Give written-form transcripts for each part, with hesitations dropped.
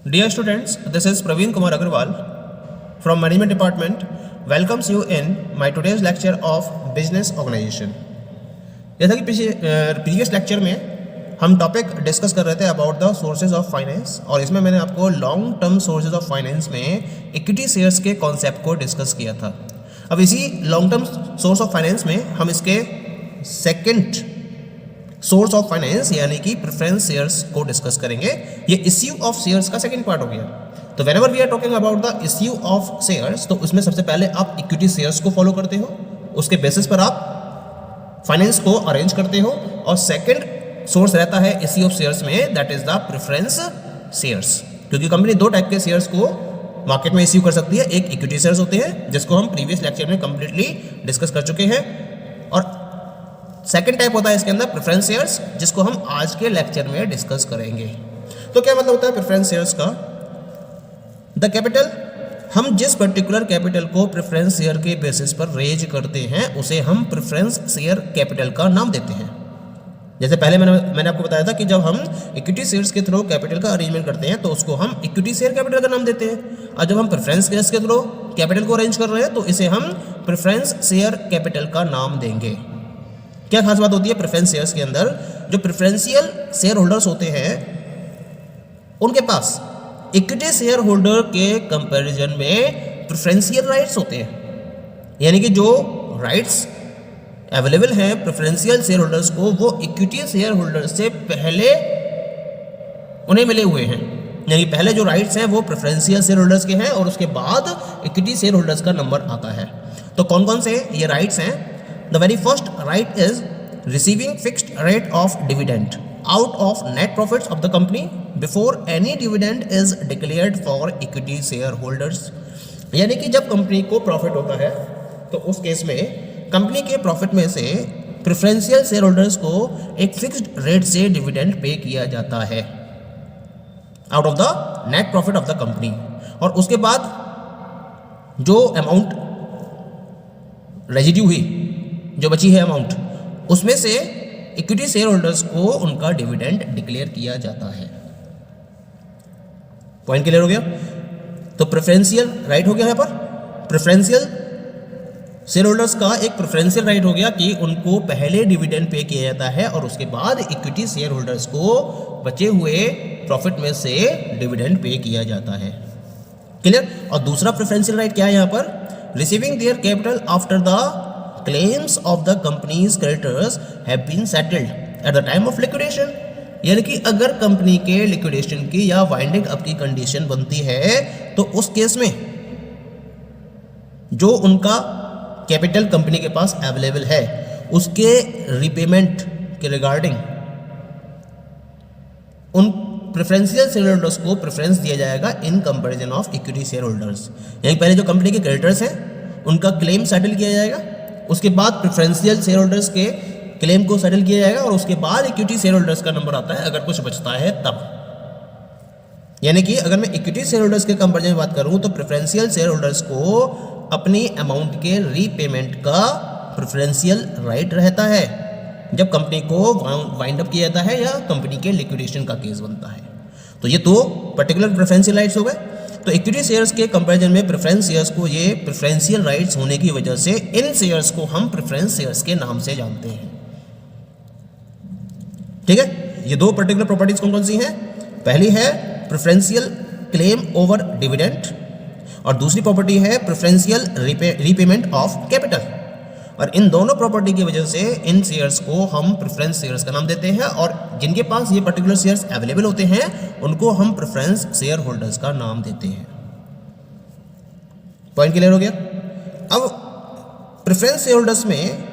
Dear students, this is Praveen Kumar Agarwal from Management Department. Welcomes you in my today's lecture of Business Organization. जैसा कि previous lecture में हम topic discuss कर रहे थे about the sources of finance, और इसमें मैंने आपको long term sources of finance में इक्विटी शेयर्स के कॉन्सेप्ट को डिस्कस किया था। अब इसी long term source of finance में हम इसके सेकंड सोर्स ऑफ फाइनेंस यानी कि प्रेफरेंस शेयर्स को डिस्कस करेंगे। ये इश्यू ऑफ शेयर्स का सेकंड पार्ट हो गया। तो whenever we are talking about the issue of shares, तो उसमें सबसे पहले आप इक्विटी शेयर्स को फॉलो करते हो, उसके बेसिस पर आप फाइनेंस को अरेंज करते हो, और सेकंड सोर्स रहता है इश्यू ऑफ शेयर्स में, that is the preference shares. क्योंकि कंपनी दो टाइप के शेयर्स को मार्केट में इश्यू कर सकती है। एक इक्विटी शेयर्स होते हैं जिसको हम प्रीवियस लेक्चर में कंप्लीटली डिस्कस कर चुके हैं, और सेकंड टाइप होता है इसके अंदर प्रेफरेंस शेयर्स, जिसको हम आज के लेक्चर में डिस्कस करेंगे। तो क्या मतलब होता है प्रेफरेंस शेयर्स का? द कैपिटल, हम जिस पर्टिकुलर कैपिटल को प्रेफरेंस शेयर के बेसिस पर रेज करते हैं उसे हम प्रेफरेंस शेयर कैपिटल का नाम देते हैं। जैसे पहले मैंने आपको बताया था कि जब हम इक्विटी शेयर्स के थ्रू कैपिटल का अरेंजमेंट करते हैं तो उसको हम इक्विटी शेयर कैपिटल का नाम देते हैं, और जब हम प्रेफरेंस शेयर्स के थ्रू कैपिटल को अरेंज कर रहे हैं तो इसे हम प्रेफरेंस शेयर कैपिटल का नाम देंगे। क्या खास बात होती है प्रेफरेंस शेयर्स के अंदर? जो प्रेफरेंशियल शेयर होल्डर्स होते हैं उनके पास इक्विटी शेयर होल्डर के कंपैरिजन में प्रेफरेंशियल राइट्स होते हैं, यानी कि जो राइट्स अवेलेबल हैं प्रेफरेंशियल शेयर होल्डर्स को, वो इक्विटी शेयर होल्डर से पहले उन्हें मिले हुए हैं। यानी पहले जो राइट्स हैं वो प्रेफरेंशियल शेयर होल्डर्स के हैं और उसके बाद इक्विटी शेयर होल्डर्स का नंबर आता है। तो कौन कौन से ये राइट्स हैं? The very first right is receiving fixed rate of dividend out of net profits of the company before any dividend is declared for equity shareholders। यानी कि जब कंपनी को प्रॉफिट होता है तो उस केस में कंपनी के प्रॉफिट में से प्रेफरेंशियल शेयर होल्डर्स को एक फिक्स्ड रेट से डिविडेंड पे किया जाता है out of the net profit of the company, और उसके बाद जो अमाउंट रेजिड्यू हुई, जो बची है अमाउंट, उसमें से इक्विटी शेयर होल्डर्स को उनका डिविडेंड डिक्लेयर किया जाता है। पॉइंट क्लियर हो गया? तो प्रेफरेंशियल राइट हो गया यहाँ पर, प्रेफरेंशियल शेयर होल्डर्स का एक प्रेफरेंशियल राइट हो गया कि उनको पहले डिविडेंड पे किया जाता है और उसके बाद इक्विटी शेयर होल्डर्स को बचे हुए प्रॉफिट में से डिविडेंड पे किया जाता है। क्लियर? और दूसरा प्रेफरेंशियल राइट क्या है यहाँ पर? Receiving their capital after the claims of the company's creditors have been settled at the time of liquidation। यानी कि अगर कंपनी के लिक्विडेशन की या वाइंडिंग अप की कंडीशन बनती है तो उस केस में जो उनका कैपिटल कंपनी के पास अवेलेबल है उसके रिपेमेंट के रिगार्डिंग उन प्रेफरेंशियल शेयर होल्डर्स को प्रेफरेंस दिया जाएगा in comparison of equity share holders. यानी पहले जो कंपनी के क्रेडिटर्स हैं उनका क्लेम सेटल किया जाएगा, उसके बाद प्रेफरेंशियल शेयर होल्डर्स के क्लेम को सेटल किया जाएगा, और उसके बाद इक्विटी शेयर होल्डर्स का नंबर आता है अगर कुछ बचता है तब। यानी कि अगर मैं इक्विटी शेयर होल्डर्स के कंपैरिजन में बात करूं तो प्रेफरेंशियल शेयर होल्डर्स को अपनी अमाउंट के रीपेमेंट का प्रेफरेंशियल राइट रहता है जब कंपनी को वाइंड अप किया जाता है या कंपनी के लिक्विडेशन का केस बनता है। तो ये दो पर्टिकुलर प्रेफरेंशियल राइट्स हो गए। तो इक्विटी शेयर्स के कंपैरिजन में प्रेफरेंस शेयर्स को ये प्रेफरेंशियल राइट्स होने की वजह से इन शेयर्स को हम प्रेफरेंस शेयर्स के नाम से जानते हैं। ठीक है? ये दो पर्टिकुलर प्रॉपर्टीज कौन कौन सी हैं? पहली है प्रेफरेंशियल क्लेम ओवर डिविडेंड, और दूसरी प्रॉपर्टी है प्रेफरेंशियल रीपेमेंट ऑफ कैपिटल। और इन दोनों प्रॉपर्टी की वजह से इन शेयर्स को हम प्रेफरेंस शेयर्स का नाम देते हैं, और जिनके पास ये पर्टिकुलर शेयर्स अवेलेबल होते हैं उनको हम प्रेफरेंस शेयर होल्डर्स का नाम देते हैं। पॉइंट क्लियर हो गया? अब प्रेफरेंस शेयर होल्डर्स में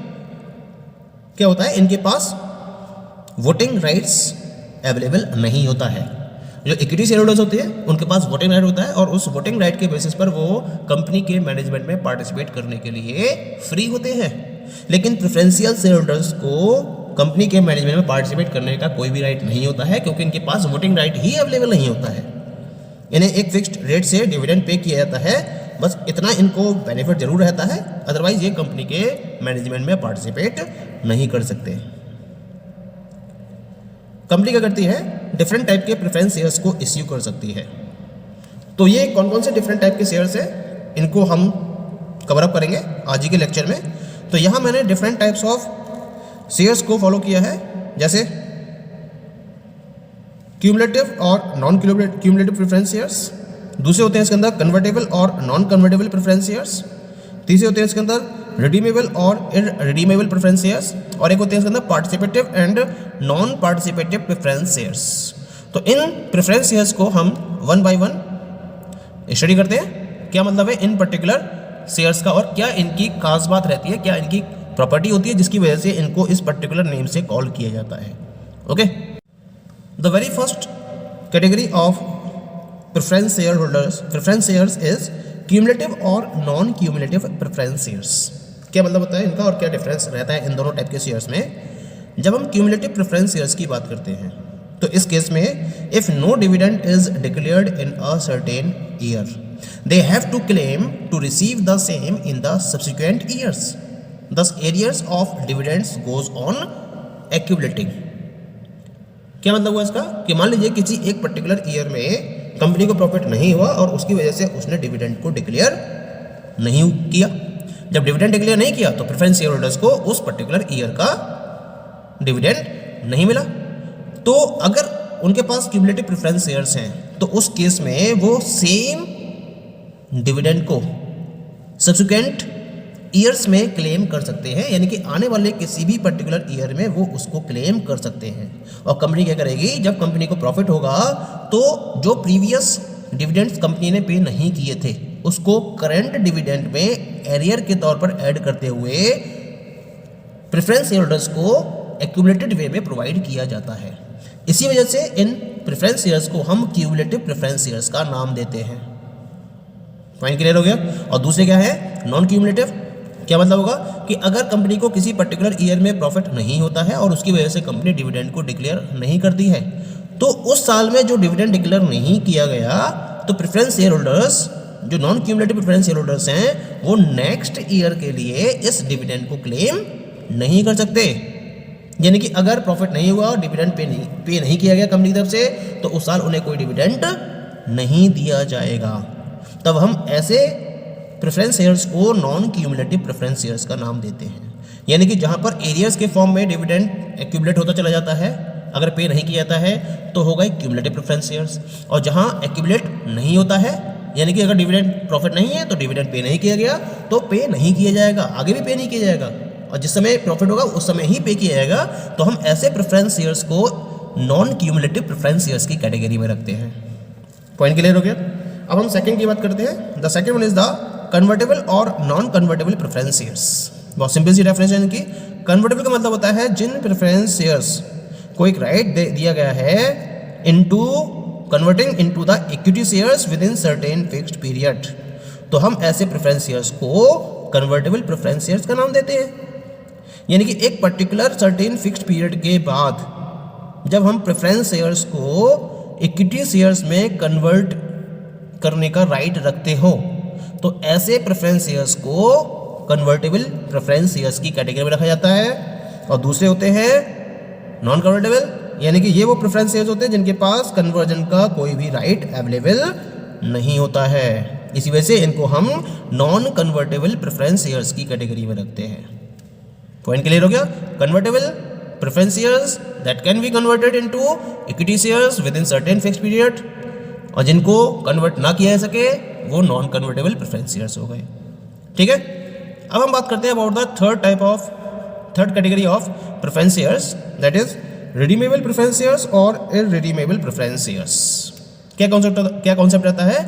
क्या होता है? इनके पास वोटिंग राइट्स अवेलेबल नहीं होता है। जो इक्विटी शेयर होल्डर्स होते हैं उनके पास वोटिंग राइट होता है, और उस वोटिंग राइट के बेसिस पर वो कंपनी के मैनेजमेंट में पार्टिसिपेट करने के लिए फ्री होते हैं। लेकिन प्रेफरेंशियल शेयर होल्डर्स को कंपनी के मैनेजमेंट में पार्टिसिपेट करने का कोई भी राइट नहीं होता है, क्योंकि इनके पास वोटिंग राइट ही अवेलेबल नहीं होता है। इन्हें एक फिक्स्ड रेट से डिविडेंड पे किया जाता है, बस इतना इनको बेनिफिट जरूर रहता है, अदरवाइज ये कंपनी के मैनेजमेंट में पार्टिसिपेट नहीं कर सकते। कंपनी क्या करती है? डिफरेंट टाइप के प्रेफरेंस शेयर्स को इश्यू कर सकती है। तो ये कौन कौन से डिफरेंट टाइप के शेयर्स है, इनको हम कवर अप करेंगे आज ही के लेक्चर में। तो यहाँ मैंने डिफरेंट टाइप्स ऑफ शेयर्स को फॉलो किया है, जैसे क्यूमुलेटिव और नॉन क्यूमुलेटिव प्रेफरेंस शेयर्स, दूसरे होते हैं इसके अंदर कन्वर्टेबल और नॉन कन्वर्टेबल प्रेफरेंस शेयर्स, तीसरे होते हैं इसके अंदर रिडीमेबल और इररिडीमेबल प्रेफरेंस शेयर्स, और एक होते हैं इसके अंदर participative and non participative preference shares. तो इन प्रेफरेंस शेयर्स को हम वन बाय वन स्टडी करते हैं, क्या मतलब है इन पर्टिकुलर शेयर्स का और क्या इनकी खास बात रहती है, क्या इनकी प्रॉपर्टी होती है जिसकी वजह से इनको इस पर्टिकुलर नेम से कॉल किया जाता है। Okay, the very first category of preference shares is cumulative और नॉन क्यूमुलेटिव प्रेफरेंस शेयर्स। क्या मतलब होता है इनका और क्या डिफरेंस रहता है इन दोनों टाइप के शेयर्स में। जब हम क्यूमुलेटिव प्रेफरेंस शेयर्स की बात करते हैं तो इस केस में if no dividend is declared in a certain year, they have to claim to receive the same in the subsequent years. Thus, arrears of dividends goes on accumulating. क्या मतलब हुआ इसका कि मान लीजिए किसी एक पर्टिकुलर ईयर में कंपनी को प्रॉफिट नहीं हुआ और उसकी वजह से उसने डिविडेंड को डिक्लेयर नहीं किया। जब डिविडेंड डिक्लेयर नहीं किया तो प्रेफरेंस शेयर होल्डर्स को उस पर्टिकुलर ईयर का डिविडेंड नहीं मिला। तो अगर उनके पास क्यूमुलेटिव प्रेफरेंस शेयर्स हैं तो उस केस में वो सेम डिविडेंड को सब्सिक्वेंट ईयर्स में क्लेम कर सकते हैं, यानी कि आने वाले किसी भी पर्टिकुलर ईयर में वो उसको क्लेम कर सकते हैं। और कंपनी क्या करेगी, जब कंपनी को प्रॉफिट होगा तो जो प्रीवियस डिविडेंड्स कंपनी ने पे नहीं किए थे उसको करंट डिविडेंड में एरियर के तौर पर ऐड करते हुए प्रेफरेंस शेयर होल्डर्स को एक्यूमुलेटेड वे में प्रोवाइड किया जाता है। इसी वजह से इन प्रेफरेंस शेयर्स को हम क्यूमुलेटिव प्रेफरेंस शेयर्स का नाम देते हैं। पॉइंट क्लियर हो गया। और दूसरे क्या है नॉन क्यूमुलेटिव। क्या मतलब होगा कि अगर कंपनी को किसी पर्टिकुलर ईयर में प्रॉफिट नहीं होता है और उसकी वजह से कंपनी डिविडेंड को डिक्लेयर नहीं करती है, तो उस साल में जो डिविडेंड डिक्लेयर नहीं किया गया तो प्रेफरेंस शेयर होल्डर्स जो non cumulative preference share holders हैं वो नेक्स्ट ईयर के लिए इस डिविडेंड को क्लेम नहीं कर सकते। यानी कि अगर प्रॉफिट नहीं हुआ और डिविडेंड पे नहीं किया गया कंपनी की तरफ से तो उस साल उन्हें कोई डिविडेंड नहीं दिया जाएगा। तब हम ऐसे प्रेफरेंस शेयर्स को नॉन क्यूमुलेटिव प्रेफरेंस शेयर्स का नाम देते हैं। यानी कि जहां पर एरियर्स के फॉर्म में डिविडेंड एक्यूमुलेट होता चला जाता है, अगर पे नहीं किया जाता है तो होगा क्यूमुलेटिव प्रेफरेंस शेयर्स। और जहां एक्यूमुलेट नहीं होता है, यानी कि अगर डिविडेंड प्रॉफिट नहीं है तो डिविडेंड पे नहीं किया गया तो पे नहीं किया जाएगा, आगे भी पे नहीं किया जाएगा, और जिस समय प्रॉफिट होगा उस समय ही पे किया जाएगा। तो हम ऐसे प्रेफरेंस शेयर्स को नॉन क्यूमुलेटिव प्रेफरेंस शेयर्स की कैटेगरी में रखते हैं। पॉइंट क्लियर हो गया। अब हम सेकंड की बात करते हैं। The second one is the convertible और नॉन कन्वर्टेबल प्रेफरेंस शेयर्स। बहुत सिंपल सी डेफिनेशन इनकी। कन्वर्टेबल का मतलब होता है जिन प्रेफरेंस शेयर्स को एक राइट दिया गया है into converting into the equity shares with in certain fixed period, तो हम ऐसे प्रेफरेंस शेयर्स को कन्वर्टेबल प्रेफरेंस शेयर्स का नाम देते हैं। यानी कि एक पर्टिकुलर सर्टेन फिक्स्ड पीरियड के बाद जब हम प्रेफरेंस शेयर्स को इक्विटी शेयर्स में कन्वर्ट करने का राइट रखते हो तो ऐसे प्रेफरेंस शेयर्स को कन्वर्टेबल प्रेफरेंस शेयर्स की कैटेगरी में रखा जाता है। और दूसरे होते हैं नॉन कन्वर्टेबल, यानी कि ये वो प्रेफरेंस शेयर्स होते हैं जिनके पास कन्वर्जन का कोई भी राइट अवेलेबल नहीं होता है। इसी वजह से इनको हम नॉन कन्वर्टेबल प्रेफरेंस शेयर्स की कैटेगरी में रखते हैं। पॉइंट क्लियर हो गया। Convertible preference shares that can be converted into equity shares with in certain fixed period, और जिनको कन्वर्ट ना किया जा सके वो नॉन कन्वर्टेबल प्रेफरेंस शेयर्स हो गए। ठीक है। अब हम बात करते हैं about the third category of preference shares, that is redeemable preference shares और इररिडीमेबल प्रेफरेंस शेयर्स। क्या कॉन्सेप्ट रहता है।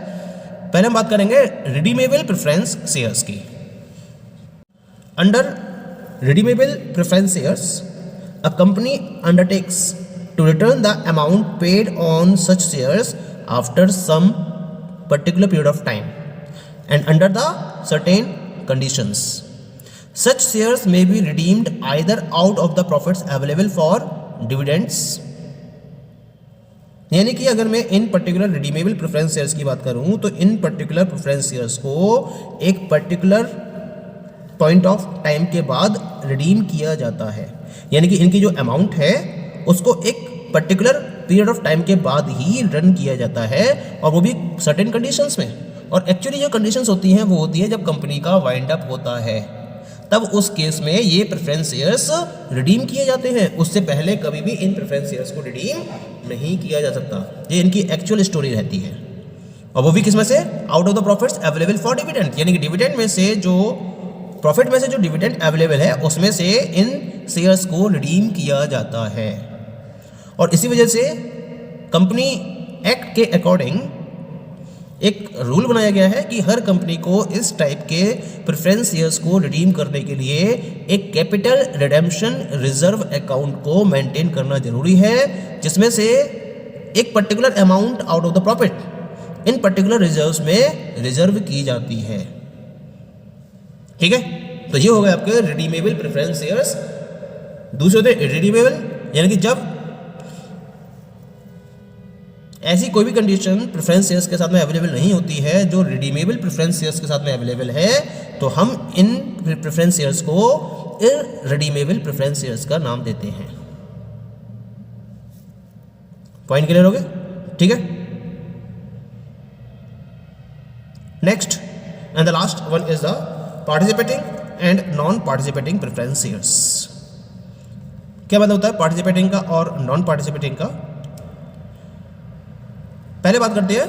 पहले हम बात करेंगे रिडीमेबल प्रेफरेंस शेयर्स की। Under redeemable preference shares a company undertakes to return the amount paid on such shares after some particular period of time and under the certain conditions. Such shares may be redeemed either out of the profits available for dividends, यानी कि अगर मैं इन particular redeemable preference shares की बात करूं तो इन particular preference shares को एक पर्टिकुलर पॉइंट ऑफ टाइम के बाद रिडीम किया जाता है। यानी कि इनकी जो अमाउंट है उसको एक पर्टिकुलर पीरियड ऑफ टाइम के बाद ही रन किया जाता है, और वो भी सर्टेन कंडीशंस में। और एक्चुअली जो कंडीशंस होती हैं वो होती है जब कंपनी का वाइंड अप होता है, तब उस केस में ये प्रेफरेंस शेयर्स रिडीम किए जाते हैं। उससे पहले कभी भी इन प्रेफरेंस शेयर्स को रिडीम नहीं किया जा सकता। ये इनकी एक्चुअल स्टोरी रहती है, और वो भी किस में से, out of the profits available for dividend, यानी कि डिविडेंड में से जो प्रॉफिट में से जो डिविडेंड अवेलेबल है उसमें से इन शेयर्स को रिडीम किया जाता है। और इसी वजह से कंपनी एक्ट के अकॉर्डिंग एक रूल बनाया गया है कि हर कंपनी को इस टाइप के प्रेफरेंस शेयर्स को रिडीम करने के लिए एक कैपिटल रिडेम्पशन रिजर्व अकाउंट को मेंटेन करना जरूरी है, जिसमें से एक particular amount out of the profit in particular reserves में रिजर्व की जाती है। ठीक है, तो ये हो गए आपके रिडीमेबल प्रेफरेंस शेयर्स। दूसरे होते हैं इररिडीमेबल, यानी कि जब ऐसी कोई भी कंडीशन प्रेफरेंस शेयर्स के साथ में अवेलेबल नहीं होती है जो रिडीमेबल प्रेफरेंस शेयर्स के साथ में अवेलेबल है, तो हम इन प्रेफरेंस शेयर्स को इररिडीमेबल प्रेफरेंस शेयर्स का नाम देते हैं। पॉइंट क्लियर हो गए? ठीक है, next and the last one is the participating and non participating preference shares. क्या मतलब होता है पार्टिसिपेटिंग का और नॉन पार्टिसिपेटिंग का? पहले बात करते हैं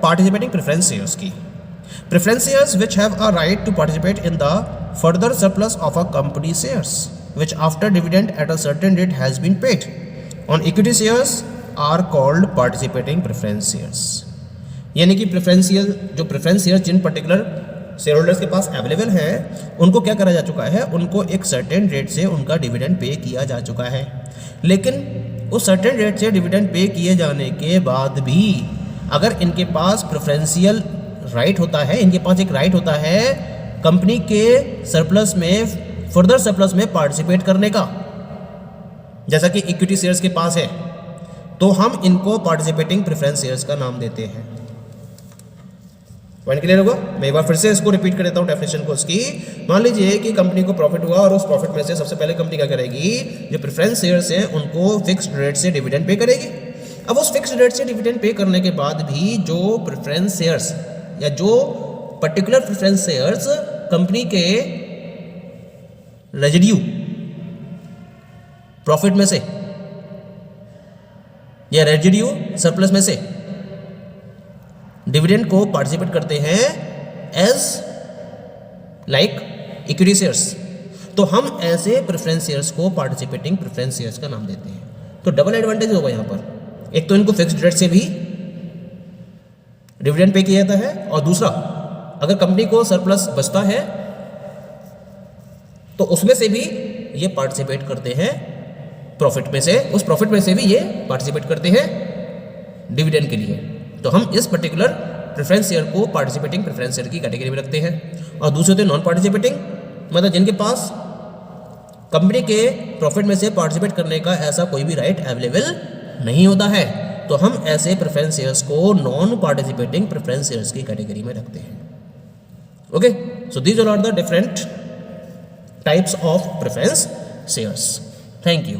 पार्टिसिपेटिंग प्रेफरेंस शेयर्स की। Preference shares which have a right to participate in the further surplus of a company shares which after dividend at a certain rate has been paid on equity shares are called participating preference shares. यानी कि preference shares जिन particular share holders के पास available है उनको क्या करा जा चुका है, उनको एक सर्टेन रेट से उनका डिविडेंड पे किया जा चुका है, लेकिन उस सर्टेन रेट से डिविडेंड पे किए जाने के बाद भी अगर इनके पास प्रेफरेंशियल राइट होता है, इनके पास एक राइट होता है कंपनी के सरप्लस में, फर्दर सरप्लस में पार्टिसिपेट करने का, जैसा कि इक्विटी शेयर्स के पास है, तो हम इनको पार्टिसिपेटिंग प्रेफरेंस शेयर्स का नाम देते हैं। पॉइंट क्लियर होगा? मैं एक बार फिर से इसको रिपीट कर देता हूँ डेफिनेशन को इसकी। मान लीजिए कि कंपनी को प्रॉफिट हुआ और उस प्रॉफिट में से सबसे पहले कंपनी क्या करेगी, जो प्रेफरेंस शेयर्स हैं उनको फिक्स्ड रेट से डिविडेंड पे करेगी। अब उस फिक्स्ड रेट से डिविडेंड पे करने के बाद भी जो प्रेफरेंस शेयर्स या जो पर्टिकुलर प्रेफरेंस शेयर्स कंपनी के रेजिड्यू प्रॉफिट में से या रेजिड्यू सरप्लस में से डिविडेंड को पार्टिसिपेट करते हैं एज लाइक इक्विटी शेयर्स, तो हम ऐसे प्रेफरेंस शेयर्स को पार्टिसिपेटिंग प्रेफरेंस शेयर्स का नाम देते हैं। तो डबल एडवांटेज होगा यहाँ पर, एक तो इनको फिक्स्ड रेट से भी डिविडेंड पे किया जाता है, और दूसरा अगर कंपनी को सरप्लस बचता है तो उसमें से भी ये पार्टिसिपेट करते हैं प्रॉफिट में से, उस प्रॉफिट में से भी ये पार्टिसिपेट करते हैं डिविडेंड के लिए। तो हम इस पर्टिकुलर प्रेफरेंस शेयर को पार्टिसिपेटिंग प्रेफरेंस शेयर की कैटेगरी में रखते हैं। और दूसरे होते हैं नॉन पार्टिसिपेटिंग, मतलब जिनके पास कंपनी के प्रॉफिट में से पार्टिसिपेट करने का ऐसा कोई भी राइट अवेलेबल नहीं होता है, तो हम ऐसे प्रेफरेंस शेयर्स को नॉन पार्टिसिपेटिंग प्रेफरेंस शेयर्स की कैटेगरी में रखते हैं। Okay, so these are the different types of preference shares. Thank you.